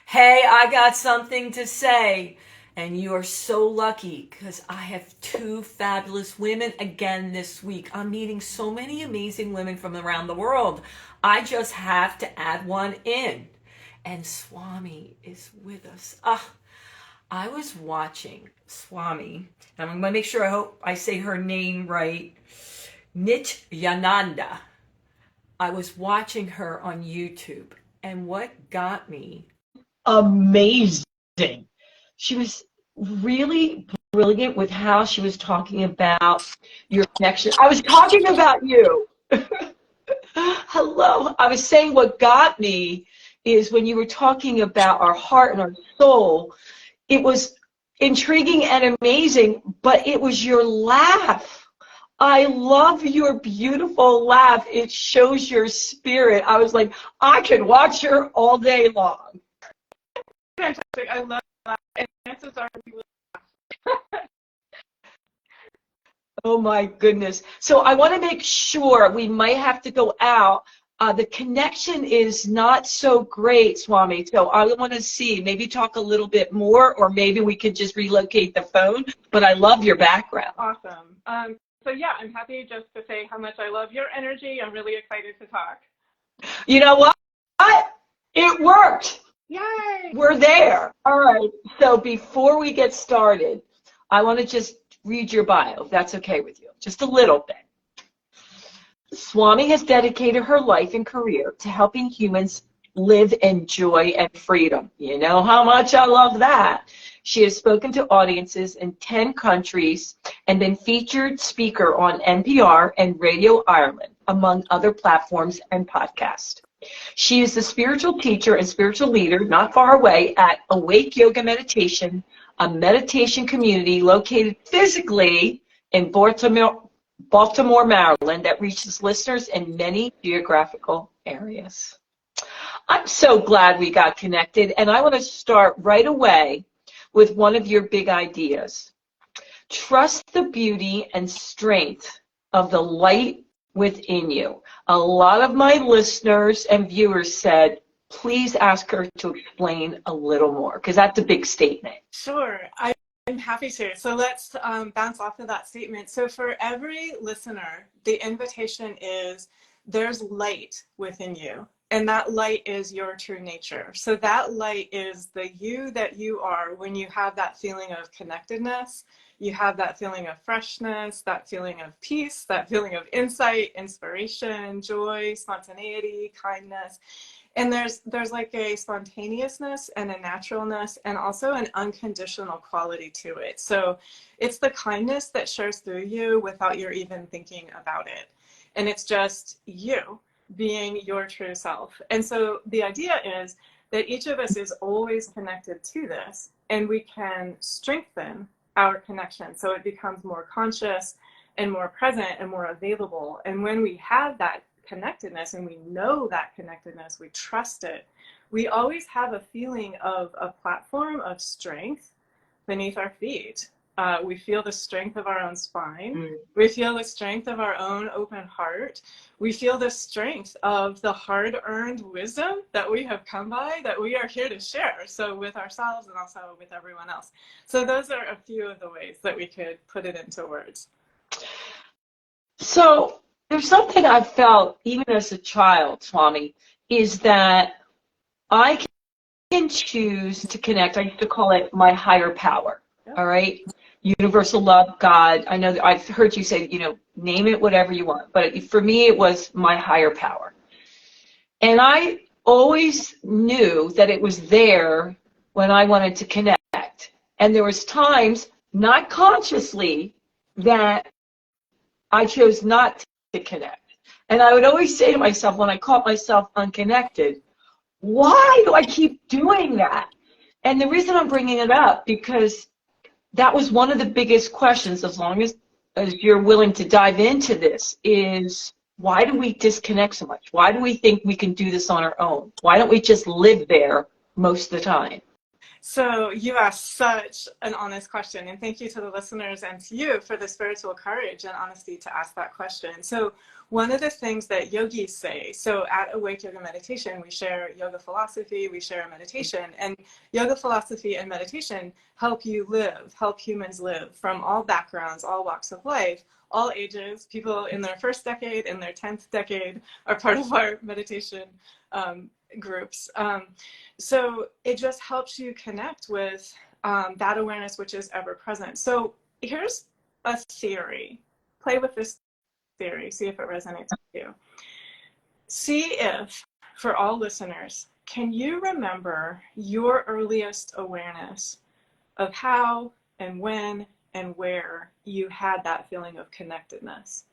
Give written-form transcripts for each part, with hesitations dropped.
Hey, I got something to say. And you are so lucky because I have two fabulous women again this week. I'm meeting so many amazing women from around the world. I just have to add one in. And Swami is with us. I was watching Swami, and I'm going to make sure I hope I say her name right. Nityananda. I was watching her on YouTube, and what got me amazing. She was really brilliant with how she was talking about your connection. I was talking about you. Hello. I was saying what got me is when you were talking about our heart and our soul, it was intriguing and amazing, but it was your laugh. I love your beautiful laugh. It shows your spirit. I was like, I could watch her all day long. Fantastic. I love that. And chances are we will. Oh my goodness. So I want to make sure we might have to go out. The connection is not so great, Swami. So I want to see, maybe talk a little bit more, or maybe we could just relocate the phone. But I love your background. Awesome. So yeah, I'm happy just to say how much I love your energy. I'm really excited to talk. You know what? It worked. Yay! We're there. All right. So before we get started, I want to just read your bio, if that's okay with you. Just a little bit. Swami has dedicated her life and career to helping humans live in joy and freedom. You know how much I love that. She has spoken to audiences in 10 countries and been featured speaker on NPR and Radio Ireland, among other platforms and podcasts. She is the spiritual teacher and spiritual leader not far away at Awake Yoga Meditation, a meditation community located physically in Baltimore, Maryland, that reaches listeners in many geographical areas. I'm so glad we got connected, and I want to start right away with one of your big ideas. Trust the beauty and strength of the light within you. A lot of my listeners and viewers said, please ask her to explain a little more, because that's a big statement. Sure. I'm happy to. So let's bounce off of that statement. So for every listener, the invitation is there's light within you. And that light is your true nature. So that light is the you that you are when you have that feeling of connectedness, you have that feeling of freshness, that feeling of peace, that feeling of insight, inspiration, joy, spontaneity, kindness. And there's like a spontaneousness and a naturalness and also an unconditional quality to it. So it's the kindness that shares through you without you even thinking about it. And it's just you being your true self. And so the idea is that each of us is always connected to this, and we can strengthen our connection so it becomes more conscious and more present and more available. And when we have that connectedness and we know that connectedness, we trust it, we always have a feeling of a platform of strength beneath our feet. We feel the strength of our own spine. We feel the strength of our own open heart. We feel the strength of the hard-earned wisdom that we have come by, that we are here to share. So with ourselves and also with everyone else. So those are a few of the ways that we could put it into words. So there's something I felt even as a child, Swami, is that I can choose to connect. I used to call it my higher power. Yep. All right? Universal love, God. I know that I've heard you say, name it whatever you want. But for me, it was my higher power. And I always knew that it was there when I wanted to connect. And there was times, not consciously, that I chose not to connect. And I would always say to myself when I caught myself unconnected, why do I keep doing that? And the reason I'm bringing it up, because that was one of the biggest questions, as long as you're willing to dive into this, is why do we disconnect so much? Why do we think we can do this on our own? Why don't we just live there most of the time? So you asked such an honest question, and thank you to the listeners and to you for the spiritual courage and honesty to ask that question. So one of the things that yogis say, so at Awake Yoga Meditation, we share yoga philosophy, we share meditation, and yoga philosophy and meditation help you live, help humans live from all backgrounds, all walks of life, all ages. People in their first decade, in their 10th decade are part of our meditation groups. So it just helps you connect with that awareness which is ever present. So here's a theory. Play with this theory, see if it resonates with you. See if, for all listeners, can you remember your earliest awareness of how and when and where you had that feeling of connectedness?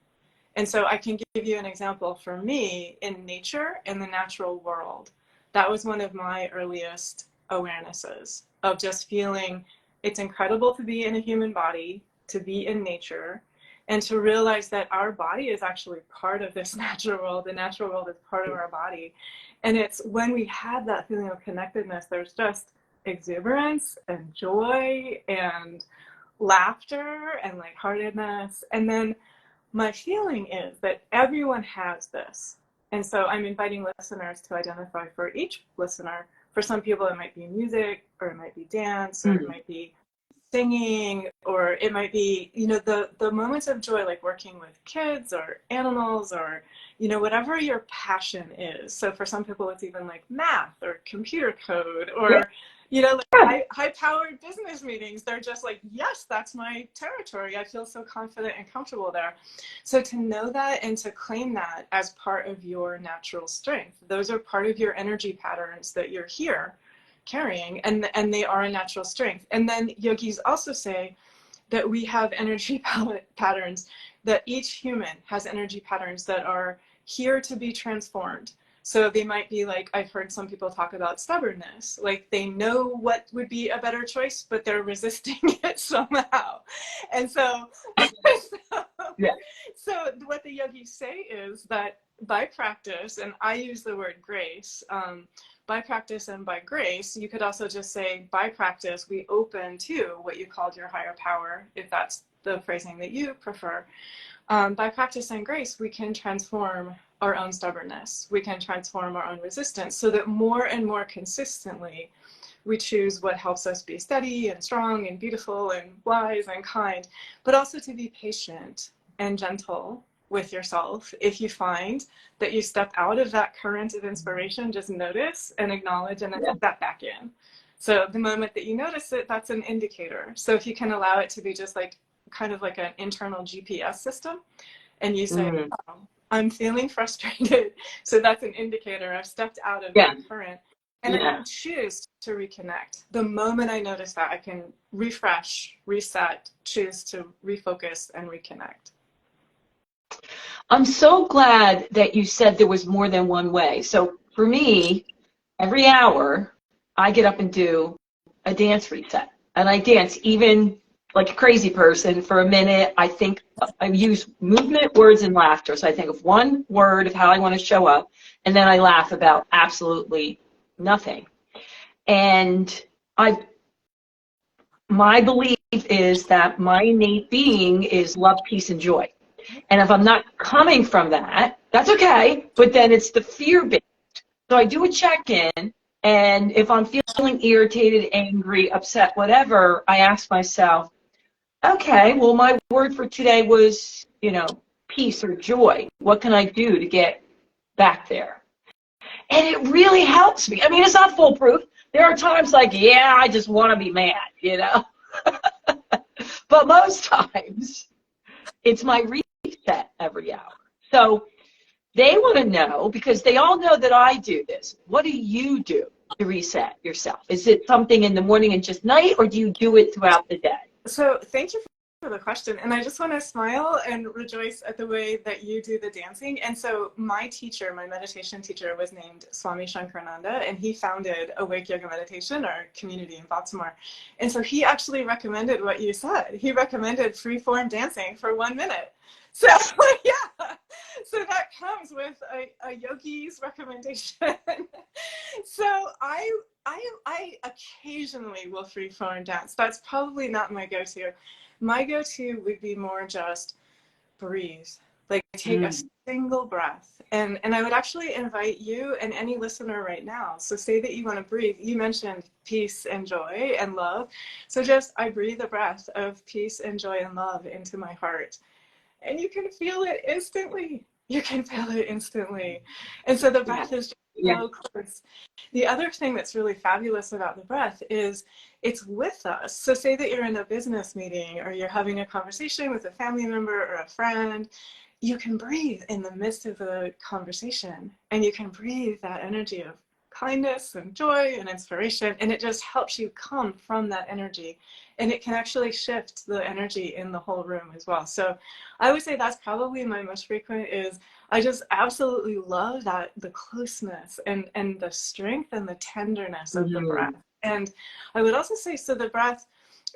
And so I can give you an example. For me, in nature, in the natural world, that was one of my earliest awarenesses of just feeling it's incredible to be in a human body, to be in nature, and to realize that our body is actually part of this natural world. The natural world is part of our body. And it's when we had that feeling of connectedness, there's just exuberance and joy and laughter and lightheartedness. And then my feeling is that everyone has this. And so I'm inviting listeners to identify for each listener. For some people, it might be music, or it might be dance, or it might be singing, or it might be, you know, the moments of joy, like working with kids or animals, or, you know, whatever your passion is. So for some people, it's even like math or computer code, or, you know, like high-powered business meetings. They're just like, yes, that's my territory. I feel so confident and comfortable there. So to know that and to claim that as part of your natural strength, those are part of your energy patterns that you're here carrying, and they are a natural strength. And then yogis also say that we have energy patterns, that each human has energy patterns that are here to be transformed. So they might be like, I've heard some people talk about stubbornness, like they know what would be a better choice, but they're resisting it somehow. And so what the yogis say is that by practice, and I use the word grace, by practice and by grace, you could also just say, by practice, we open to what you called your higher power, if that's the phrasing that you prefer. By practice and grace, we can transform our own stubbornness. We can transform our own resistance, so that more and more consistently, we choose what helps us be steady and strong and beautiful and wise and kind, but also to be patient and gentle with yourself. If you find that you step out of that current of inspiration, just notice and acknowledge and then step back in. So the moment that you notice it, that's an indicator. So if you can allow it to be just like kind of like an internal GPS system, and you say, oh, I'm feeling frustrated. So that's an indicator. I've stepped out of that current. And I can choose to reconnect. The moment I notice that, I can refresh, reset, choose to refocus and reconnect. I'm so glad that you said there was more than one way. So for me, every hour, I get up and do a dance reset. And I dance even like a crazy person for a minute. I use movement, words, and laughter. So I think of one word of how I want to show up, and then I laugh about absolutely nothing. And my belief is that my innate being is love, peace, and joy. And if I'm not coming from that, that's okay, but then it's the fear-based. So I do a check-in, and if I'm feeling irritated, angry, upset, whatever, I ask myself, okay, well, my word for today was, you know, peace or joy. What can I do to get back there? And it really helps me. I mean, it's not foolproof. There are times like, yeah, I just want to be mad, you know. But most times, it's my reset every hour. So they want to know, because they all know that I do this. What do you do to reset yourself? Is it something in the morning and just night, or do you do it throughout the day? So thank you for the question. And I just want to smile and rejoice at the way that you do the dancing. And so my teacher, my meditation teacher, was named Swami Shankarananda, and he founded Awake Yoga Meditation, our community in Baltimore. And so he actually recommended what you said. He recommended free-form dancing for 1 minute. So yeah, so that comes with a yogi's recommendation. So I occasionally will free-form dance. That's probably not my go-to. My go-to would be more just breathe. Like take a single breath. And I would actually invite you and any listener right now. So say that you want to breathe. You mentioned peace and joy and love. So just, I breathe a breath of peace and joy and love into my heart. And you can feel it instantly. You can feel it instantly. And so the breath is so close. The other thing that's really fabulous about the breath is it's with us. So say that you're in a business meeting or you're having a conversation with a family member or a friend. You can breathe in the midst of the conversation, and you can breathe that energy of kindness and joy and inspiration, and it just helps you come from that energy, and it can actually shift the energy in the whole room as well. So I would say that's probably my most frequent is I just absolutely love that, the closeness and the strength and the tenderness of the breath. And I would also say, so the breath,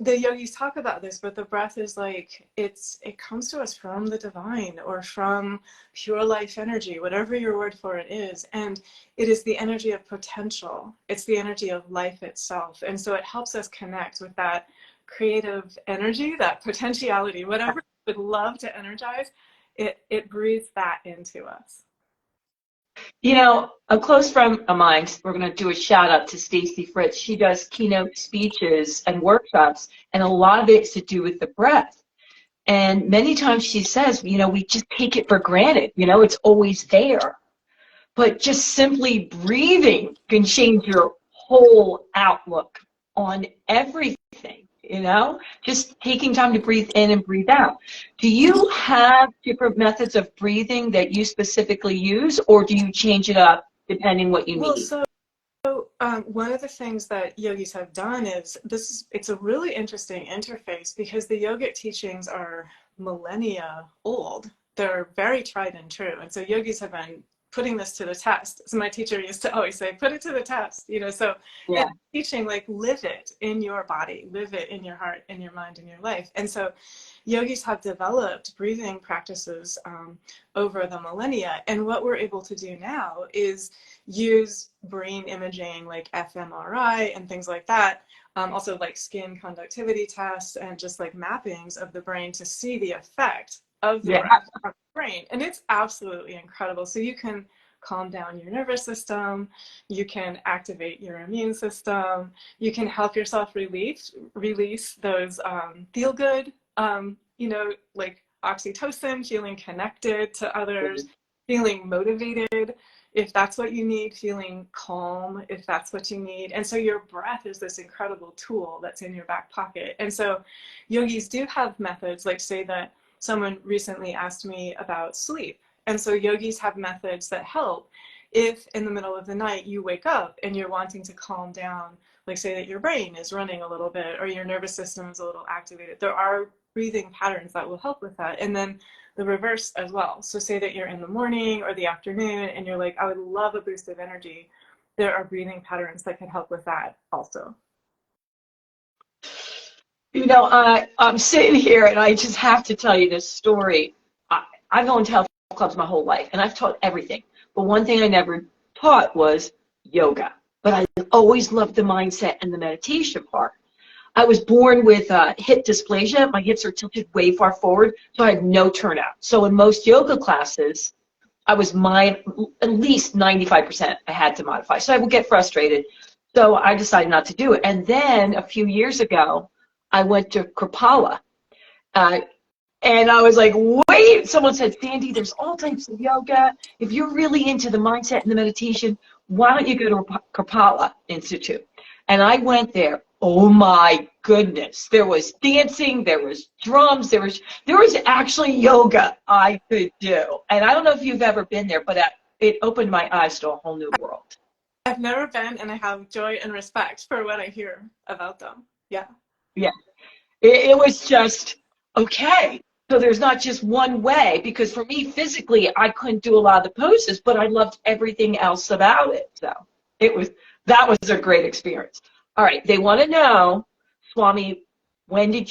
the yogis talk about this, but the breath is like, it comes to us from the divine or from pure life energy, whatever your word for it is. And it is the energy of potential. It's the energy of life itself. And so it helps us connect with that creative energy, that potentiality, whatever we would love to energize, it breathes that into us. You know, a close friend of mine, we're going to do a shout out to Stacy Fritz. She does keynote speeches and workshops, and a lot of it's to do with the breath. And many times she says, you know, we just take it for granted. You know, it's always there. But just simply breathing can change your whole outlook on everything, you know? Just taking time to breathe in and breathe out. Do you have different methods of breathing that you specifically use, or do you change it up depending what you need? Well, so one of the things that yogis have done is it's a really interesting interface because the yogic teachings are millennia old. They're very tried and true. And so yogis have been putting this to the test. So my teacher used to always say, put it to the test, you know, so teaching, like, live it in your body, live it in your heart, in your mind, in your life. And so yogis have developed breathing practices over the millennia. And what we're able to do now is use brain imaging like fMRI and things like that, also like skin conductivity tests and just like mappings of the brain to see the effect of the breath on the brain. And it's absolutely incredible. So you can calm down your nervous system, you can activate your immune system, you can help yourself release those feel good, you know, like oxytocin, feeling connected to others, feeling motivated if that's what you need, feeling calm if that's what you need. And so your breath is this incredible tool that's in your back pocket. And so yogis do have methods, like say that someone recently asked me about sleep. And so yogis have methods that help if in the middle of the night you wake up and you're wanting to calm down, like say that your brain is running a little bit or your nervous system is a little activated. There are breathing patterns that will help with that. And then the reverse as well. So say that you're in the morning or the afternoon and you're like, I would love a boost of energy. There are breathing patterns that can help with that also. You know, I'm sitting here and I just have to tell you this story. I've gone to health clubs my whole life and I've taught everything. But one thing I never taught was yoga. But I always loved the mindset and the meditation part. I was born with hip dysplasia. My hips are tilted way far forward, so I had no turnout. So in most yoga classes, I was at least 95% I had to modify. So I would get frustrated. So I decided not to do it. And then a few years ago, I went to Kripalu. And I was like, wait, someone said, Sandy, there's all types of yoga. If you're really into the mindset and the meditation, why don't you go to Kripalu Institute? And I went there. Oh my goodness. There was dancing, there was drums, there was actually yoga I could do. And I don't know if you've ever been there, but it opened my eyes to a whole new world. I've never been, and I have joy and respect for what I hear about them. Yeah. Yeah. It was just, okay. So there's not just one way, because for me physically, I couldn't do a lot of the poses, but I loved everything else about it. So that was a great experience. All right, they want to know, Swami, when did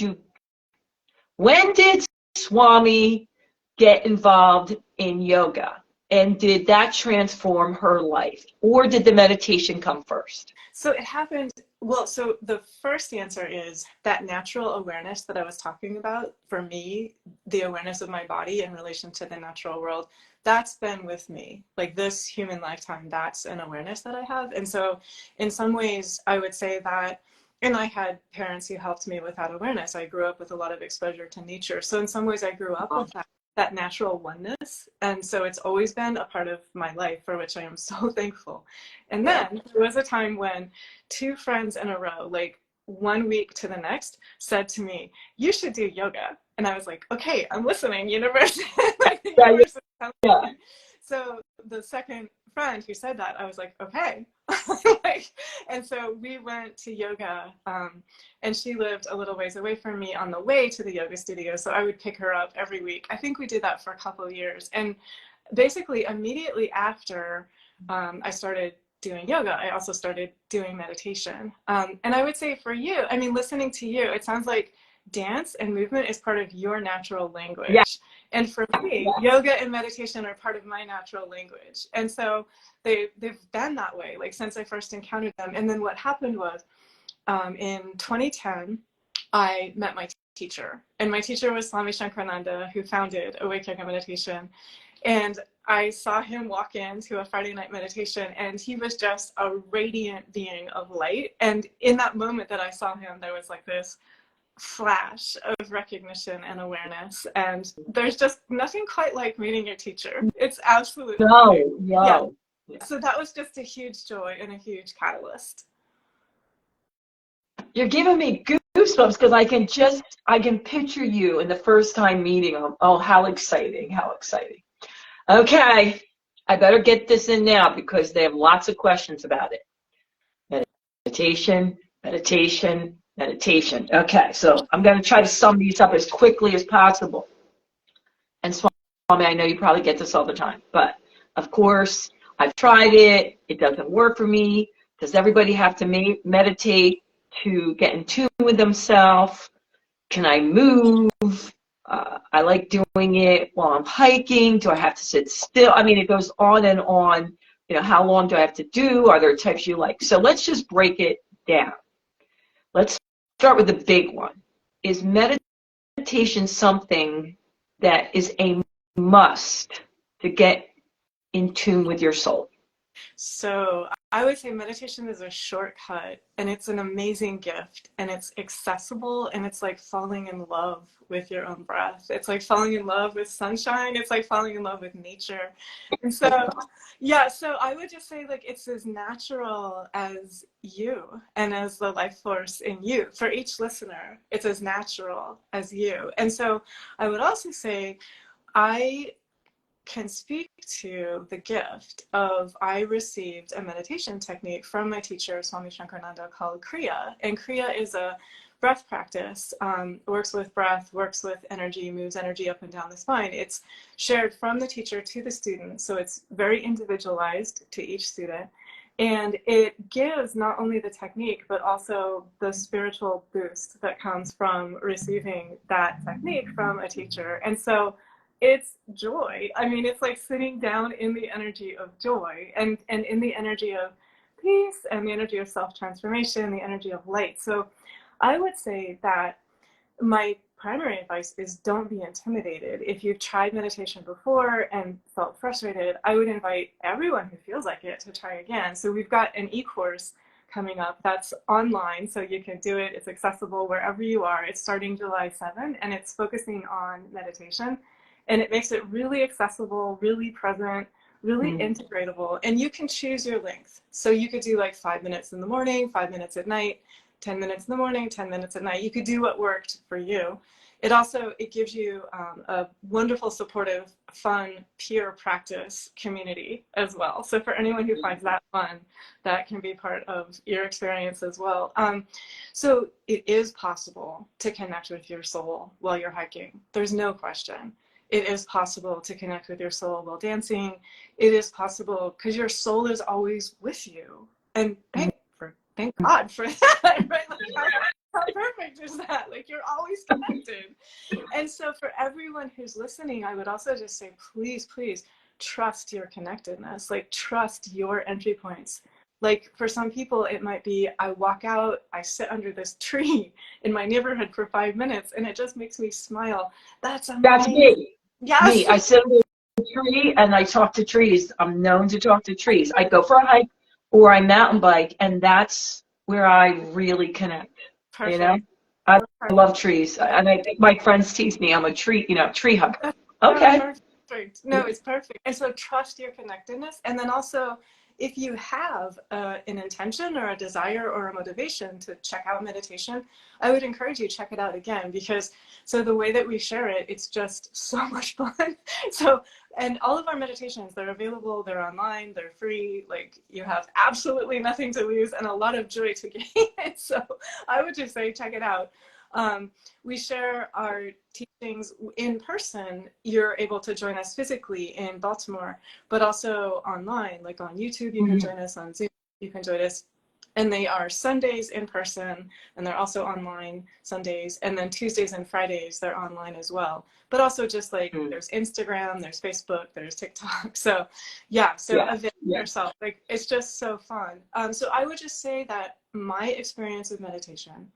Swami get involved in yoga? And did that transform her life? Or did the meditation come first? So it happened, well, so the first answer is that natural awareness that I was talking about. For me, the awareness of my body in relation to the natural world, that's been with me. Like this human lifetime, that's an awareness that I have. And so in some ways, I would say that, and I had parents who helped me with that awareness. I grew up with a lot of exposure to nature. So in some ways, I grew up with that natural oneness. And so it's always been a part of my life, for which I am so thankful. And then there was a time when two friends in a row, like 1 week to the next, said to me, "You should do yoga." And I was like, okay, I'm listening, universe. Like, the universe is telling me. So the second friend who said that, I was like, okay. Like, and so we went to yoga, and she lived a little ways away from me on the way to the yoga studio. So I would pick her up every week. I think we did that for a couple of years. And basically immediately after I started doing yoga, I also started doing meditation. And I would say for you, I mean, listening to you, it sounds like dance and movement is part of your natural language. Yeah. And for me, yoga and meditation are part of my natural language. And so they've been that way, like since I first encountered them. And then what happened was in 2010, I met my teacher. And my teacher was Swami Shankarananda, who founded Awake Yoga Meditation. And I saw him walk into a Friday night meditation, and he was just a radiant being of light. And in that moment that I saw him, there was like this flash of recognition and awareness. And there's just nothing quite like meeting your teacher. It's absolutely yeah. So that was just a huge joy and a huge catalyst. You're giving me goosebumps because I can picture you in the first time meeting them. Oh, how exciting, how exciting. Okay, I better get this in now because they have lots of questions about it. Meditation, meditation, meditation. Okay, so I'm going to try to sum these up as quickly as possible. And Swami, I know you probably get this all the time, but of course, I've tried it. It doesn't work for me. Does everybody have to meditate to get in tune with themselves? Can I move? I like doing it while I'm hiking. Do I have to sit still? I mean, it goes on and on. You know, how long do I have to do? Are there types you like? So let's just break it down. Let's start with the big one. Is meditation something that is a must to get in tune with your soul? So I would say meditation is a shortcut, and it's an amazing gift, and it's accessible, and it's like falling in love with your own breath. It's like falling in love with sunshine. It's like falling in love with nature. And so, yeah, so I would just say like it's as natural as you and as the life force in you. For each listener, it's as natural as you. And so I would also say I can speak to the gift of I received a meditation technique from my teacher, Swami Shankarananda, called Kriya. And Kriya is a breath practice, works with breath, works with energy, moves energy up and down the spine. It's shared from the teacher to the student, so it's very individualized to each student. And it gives not only the technique, but also the spiritual boost that comes from receiving that technique from a teacher. And so it's joy. I mean, it's like sitting down in the energy of joy and in the energy of peace and the energy of self-transformation, the energy of light. So I would say that my primary advice is don't be intimidated. If you've tried meditation before and felt frustrated, I would invite everyone who feels like it to try again. So we've got an e-course coming up that's online, so you can do it. It's accessible wherever you are. It's starting July 7th, and it's focusing on meditation. And it makes it really accessible, really present, really integratable. And you can choose your length. So you could do like 5 minutes in the morning, 5 minutes at night, 10 minutes in the morning, 10 minutes at night. You could do what worked for you. It gives you a wonderful, supportive, fun, peer practice community as well. So for anyone who finds that fun, that can be part of your experience as well. So it is possible to connect with your soul while you're hiking. There's no question. It is possible to connect with your soul while dancing. It is possible because your soul is always with you. And thank God for that, right? Like how perfect is that? Like you're always connected. And so for everyone who's listening, I would also just say, please, please trust your connectedness. Like trust your entry points Like for some people, it might be, I walk out, I sit under this tree in my neighborhood for 5 minutes and it just makes me smile. That's amazing. That's me. Yes. Me. I sit under a tree and I talk to trees. I'm known to talk to trees. I go for a hike or I mountain bike, and that's where I really connect. Perfect. You know, I love trees, and I think my friends tease me I'm a tree, tree hugger. Okay. Perfect. No, it's perfect. And so trust your connectedness. And then also, if you have an intention or a desire or a motivation to check out meditation, I would encourage you to check it out again, because so the way that we share it, it's just so much fun. So, and all of our meditations, they're available, they're online, they're free, like you have absolutely nothing to lose and a lot of joy to gain. So I would just say, check it out. We share our teachings in person. You're able to join us physically in Baltimore, but also online, like on YouTube, you can join us, on Zoom, you can join us. And they are Sundays in person, and they're also online Sundays. And then Tuesdays and Fridays, they're online as well. But also just like there's Instagram, there's Facebook, there's TikTok. So yeah, so avail yourself. Like it's just so fun. So I would just say that my experience of meditation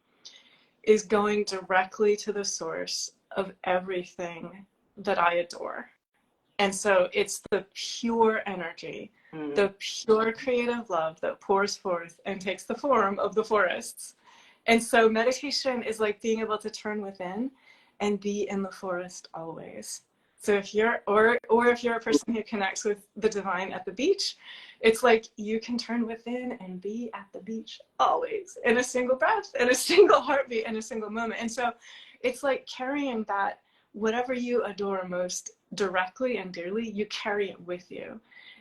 is going directly to the source of everything that I adore. And so it's the pure energy, the pure creative love that pours forth and takes the form of the forests. And so meditation is like being able to turn within and be in the forest always. So if you're, or if you're a person who connects with the divine at the beach, it's like you can turn within and be at the beach always, in a single breath, in a single heartbeat, in a single moment. And so it's like carrying that, whatever you adore most directly and dearly, you carry it with you.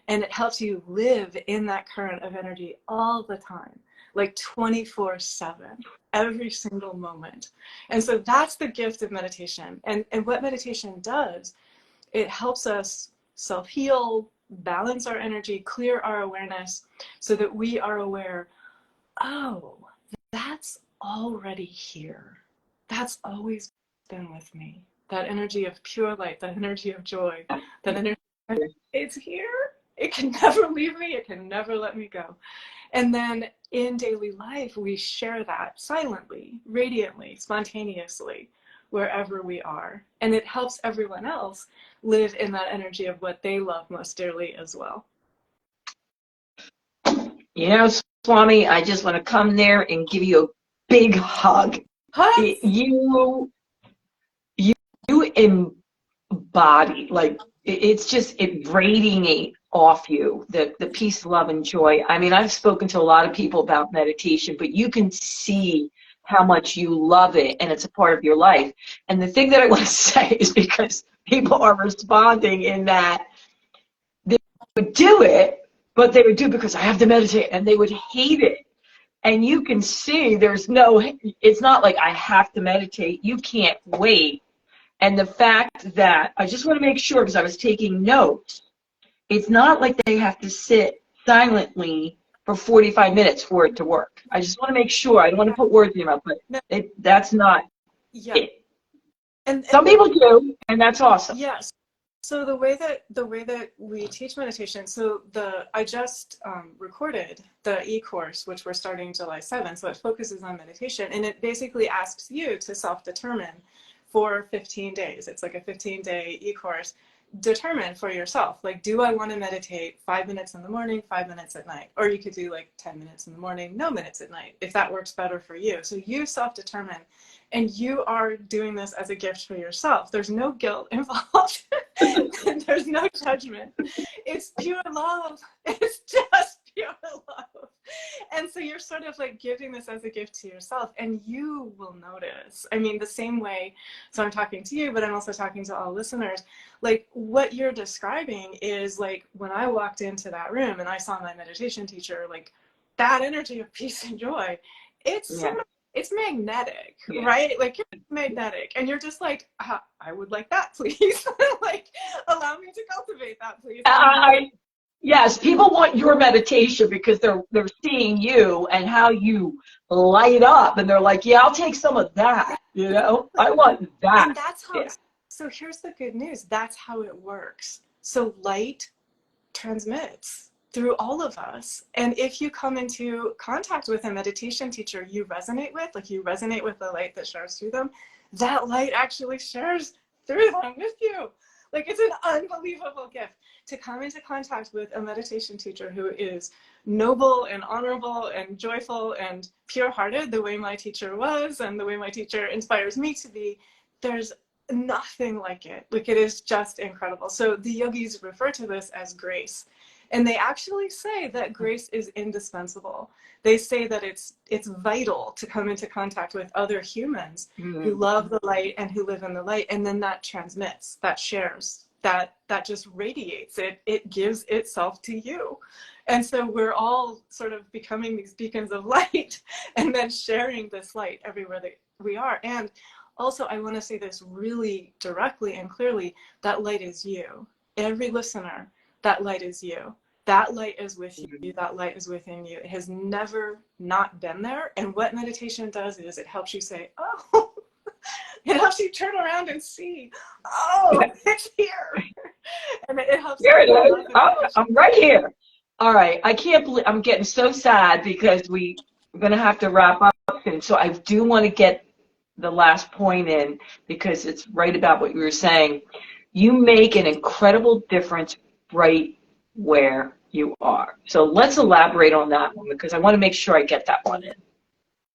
And it helps you live in that current of energy all the time, like 24/7, every single moment. And so that's the gift of meditation. And what meditation does, it helps us self-heal, balance our energy, clear our awareness, so that we are aware, oh, that's already here. That's always been with me. That energy of pure light, that energy of joy, that energy, it's here. It can never leave me. It can never let me go. And then in daily life, we share that silently, radiantly, spontaneously, wherever we are. And it helps everyone else live in that energy of what they love most dearly as well. You know, Swami, I just want to come there and give you a big hug. You embody, like, it's just, it radiates off you, the peace, love, and joy. I mean, I've spoken to a lot of people about meditation, but you can see how much you love it, and it's a part of your life. And the thing that I want to say is, because people are responding in that they would do it, but they would do it because I have to meditate, and they would hate it. And you can see there's no, it's not like I have to meditate. You can't wait. And the fact that, I just want to make sure, because I was taking notes, it's not like they have to sit silently for 45 minutes for it to work. I just want to make sure. I don't want to put words in your mouth, but that's not it. And some people do, and that's awesome. Yes. So the way that we teach meditation, so I just recorded the e-course, which we're starting July 7th, so it focuses on meditation, and it basically asks you to self-determine for 15 days. It's like a 15-day e-course. Determine for yourself, like, do I want to meditate 5 minutes in the morning, 5 minutes at night? Or you could do like 10 minutes in the morning, no minutes at night, if that works better for you. So you self-determine, and you are doing this as a gift for yourself. There's no guilt involved. There's no judgment. It's pure love. It's just pure love. And so you're sort of like giving this as a gift to yourself, and you will notice. I mean, the same way, so I'm talking to you, but I'm also talking to all listeners. Like, what you're describing is like when I walked into that room and I saw my meditation teacher, like that energy of peace and joy, it's magnetic, right? Like, you're magnetic, and you're just like, I would like that, please. Like, allow me to cultivate that, please. Yes, people want your meditation because they're seeing you and how you light up, and they're like, yeah, I'll take some of that, you know? I want that. And that's how, so here's the good news. That's how it works. So light transmits through all of us. And if you come into contact with a meditation teacher you resonate with, like you resonate with the light that shares through them, that light actually shares through them with you. Like, it's an unbelievable gift to come into contact with a meditation teacher who is noble and honorable and joyful and pure-hearted, the way my teacher was and the way my teacher inspires me to be. There's nothing like it. Like, it is just incredible. So the yogis refer to this as grace. And they actually say that grace is indispensable. They say that it's vital to come into contact with other humans who love the light and who live in the light. And then that transmits, that shares, that just radiates. It gives itself to you. And so we're all sort of becoming these beacons of light and then sharing this light everywhere that we are. And also, I want to say this really directly and clearly, that light is you. Every listener, that light is you. That light is with you. That light is within you. It has never not been there. And what meditation does is it helps you say, oh, it helps you turn around and see, oh, it's here. And it helps. Here it is. Oh, I'm right here. All right. I can't believe, I'm getting so sad because we're going to have to wrap up soon. So I do want to get the last point in because it's right about what you were saying. You make an incredible difference right where you are. So let's elaborate on that one because I want to make sure I get that one in.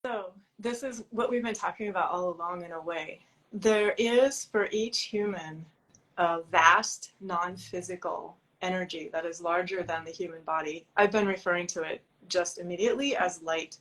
So this is what we've been talking about all along in a way. There is for each human a vast non-physical energy that is larger than the human body. I've been referring to it just immediately as light.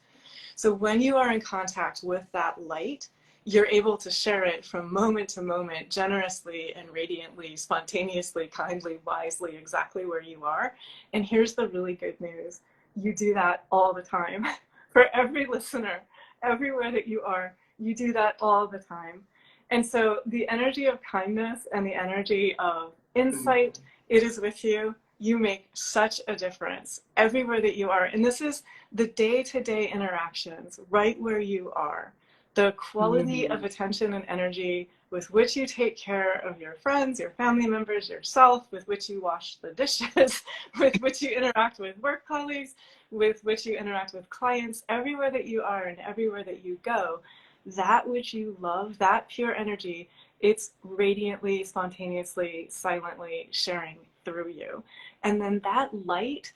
So when you are in contact with that light, you're able to share it from moment to moment, generously and radiantly, spontaneously, kindly, wisely, exactly where you are. And here's the really good news. You do that all the time. For every listener, everywhere that you are, you do that all the time. And so the energy of kindness and the energy of insight, it is with you. You make such a difference everywhere that you are. And this is the day-to-day interactions right where you are. The quality of attention and energy with which you take care of your friends, your family members, yourself, with which you wash the dishes, with which you interact with work colleagues, with which you interact with clients, everywhere that you are and everywhere that you go, that which you love, that pure energy, it's radiantly, spontaneously, silently sharing through you. And then that light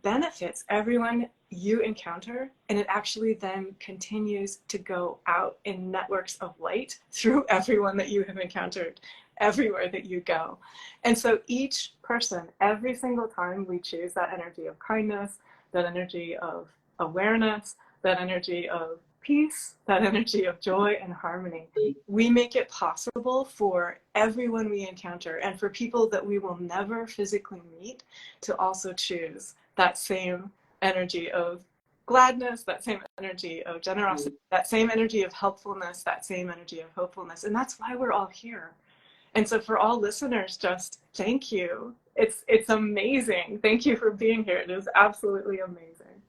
benefits everyone you encounter, and it actually then continues to go out in networks of light through everyone that you have encountered everywhere that you go. And so each person, every single time we choose that energy of kindness, that energy of awareness, that energy of peace, that energy of joy and harmony, we make it possible for everyone we encounter and for people that we will never physically meet to also choose that same energy of gladness, that same energy of generosity, that same energy of helpfulness, that same energy of hopefulness. And that's why we're all here. And so for all listeners, just thank you. It's amazing. Thank you for being here. It is absolutely amazing.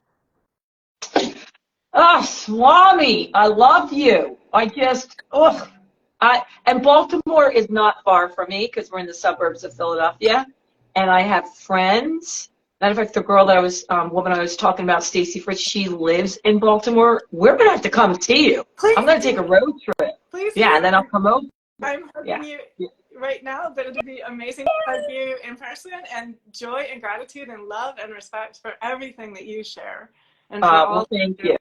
Oh, Swami, I love you. And Baltimore is not far from me because we're in the suburbs of Philadelphia. And I have friends. Matter of fact, the girl that woman I was talking about, Stacy Fritz, she lives in Baltimore. We're going to have to come see you. Please I'm going to take a road trip. Please yeah, and then I'll come over. I'm hugging you right now, but it'll be amazing to hug you in person, and joy and gratitude and love and respect for everything that you share. And for all thank you.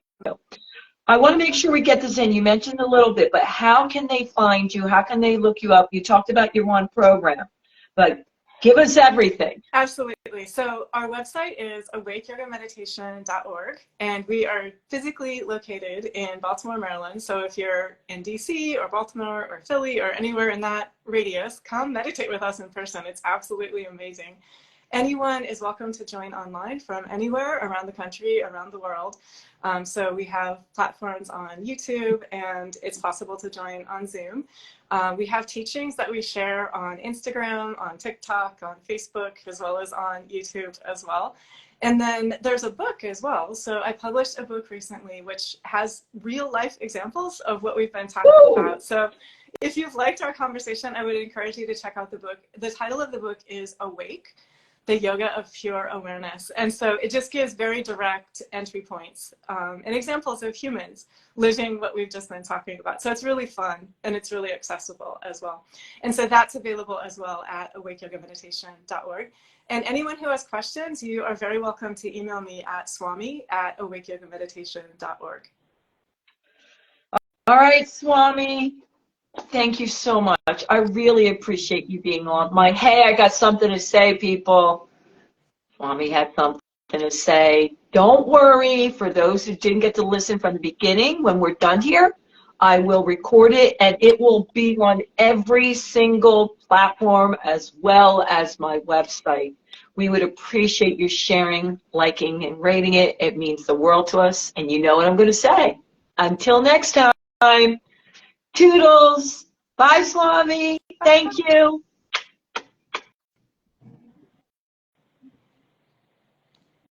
I want to make sure we get this in. You mentioned a little bit, but how can they find you? How can they look you up? You talked about your one program, but give us everything. Absolutely. So our website is awakeyogameditation.org, and we are physically located in Baltimore, Maryland. So if you're in DC or Baltimore or Philly or anywhere in that radius, come meditate with us in person. It's absolutely amazing. Anyone is welcome to join online from anywhere around the country, around the world. So we have platforms on YouTube, and it's possible to join on Zoom. We have teachings that we share on Instagram, on TikTok, on Facebook, as well as on YouTube as well. And then there's a book as well. So I published a book recently which has real life examples of what we've been talking about. So if you've liked our conversation, I would encourage you to check out the book. The title of the book is Awake, the yoga of pure awareness. And so it just gives very direct entry points and examples of humans living what we've just been talking about. So it's really fun and it's really accessible as well. And so that's available as well at awakeyogameditation.org. And anyone who has questions, you are very welcome to email me at swami@awakeyogameditation.org. All right, Swami. Thank you so much. I really appreciate you being on. Hey, I got something to say, people. Swami had something to say. Don't worry, for those who didn't get to listen from the beginning, when we're done here, I will record it, and it will be on every single platform as well as my website. We would appreciate you sharing, liking, and rating it. It means the world to us, and you know what I'm going to say. Until next time. Toodles. Bye, Swami. Thank you.